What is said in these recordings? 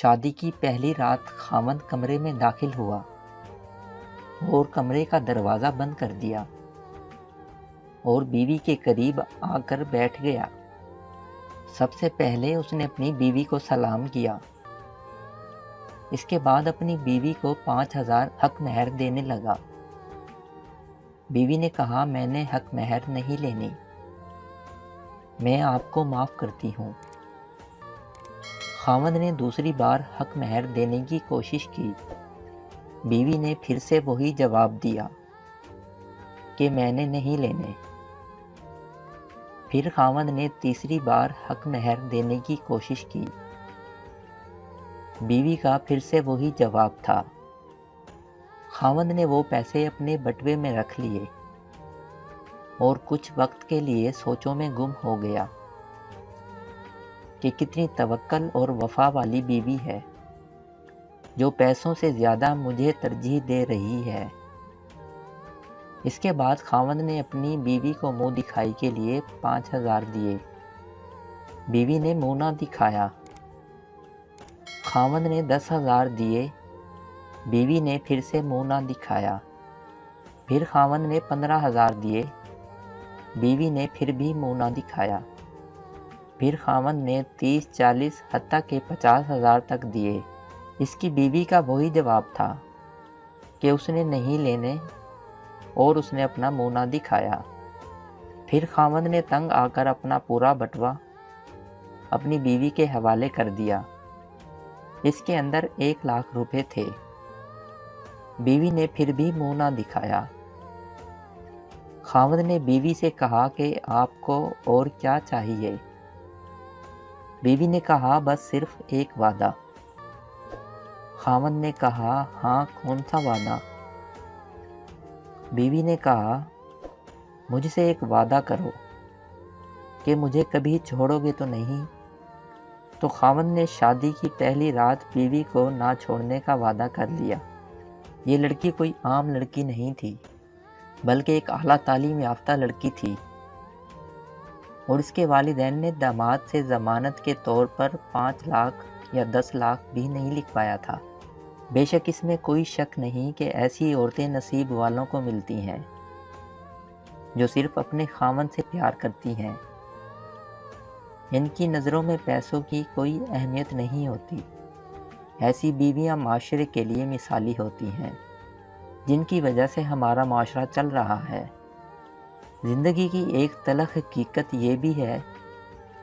شادی کی پہلی رات خاوند کمرے میں داخل ہوا اور کمرے کا دروازہ بند کر دیا اور بیوی کے قریب آ کر بیٹھ گیا۔ سب سے پہلے اس نے اپنی بیوی کو سلام کیا۔ اس کے بعد اپنی بیوی کو 5000 حق مہر دینے لگا۔ بیوی نے کہا، میں نے حق مہر نہیں لینی، میں آپ کو معاف کرتی ہوں۔ خاوند نے دوسری بار حق مہر دینے کی کوشش کی۔ بیوی نے پھر سے وہی جواب دیا کہ میں نے نہیں لینے۔ پھر خاوند نے تیسری بار حق مہر دینے کی کوشش کی۔ بیوی کا پھر سے وہی جواب تھا۔ خاوند نے وہ پیسے اپنے بٹوے میں رکھ لیے اور کچھ وقت کے لیے سوچوں میں گم ہو گیا کہ کتنی توکل اور وفا والی بیوی ہے جو پیسوں سے زیادہ مجھے ترجیح دے رہی ہے۔ اس کے بعد خاوند نے اپنی بیوی کو منہ دکھائی کے لیے 5000 دیے۔ بیوی نے منہ نہ دکھایا۔ خاوند نے 10,000 دیے۔ بیوی نے پھر سے منہ نہ دکھایا۔ پھر خاوند نے 15,000 دیے۔ بیوی نے پھر بھی منہ نہ دکھایا۔ پھر خاوند نے 30، 40، حتیٰ کہ 50,000 تک دیے۔ اس کی بیوی کا وہی جواب تھا کہ اس نے نہیں لینے اور اس نے اپنا منہ نہ دکھایا۔ پھر خاوند نے تنگ آ کر اپنا پورا بٹوا اپنی بیوی کے حوالے کر دیا۔ اس کے اندر 1,00,000 روپے تھے۔ بیوی نے پھر بھی منہ نہ دکھایا۔ خاوند نے بیوی سے کہا کہ آپ کو اور کیا چاہیے؟ بیوی نے کہا، بس صرف ایک وعدہ۔ خاوند نے کہا، ہاں، کون سا وعدہ؟ بیوی نے کہا، مجھ سے ایک وعدہ کرو کہ مجھے کبھی چھوڑو گے تو نہیں؟ تو خاوند نے شادی کی پہلی رات بیوی کو نہ چھوڑنے کا وعدہ کر لیا۔ یہ لڑکی کوئی عام لڑکی نہیں تھی، بلکہ ایک اعلیٰ تعلیم یافتہ لڑکی تھی، اور اس کے والدین نے داماد سے ضمانت کے طور پر 5,00,000 یا 10,00,000 بھی نہیں لکھوایا تھا۔ بے شک اس میں کوئی شک نہیں کہ ایسی عورتیں نصیب والوں کو ملتی ہیں جو صرف اپنے خاوند سے پیار کرتی ہیں۔ ان کی نظروں میں پیسوں کی کوئی اہمیت نہیں ہوتی۔ ایسی بیویاں معاشرے کے لیے مثالی ہوتی ہیں، جن کی وجہ سے ہمارا معاشرہ چل رہا ہے۔ زندگی کی ایک تلخ حقیقت یہ بھی ہے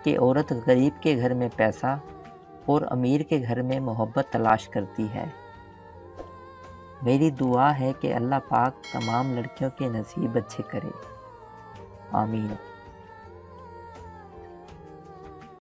کہ عورت غریب کے گھر میں پیسہ اور امیر کے گھر میں محبت تلاش کرتی ہے۔ میری دعا ہے کہ اللہ پاک تمام لڑکیوں کے نصیب اچھے کرے۔ آمین۔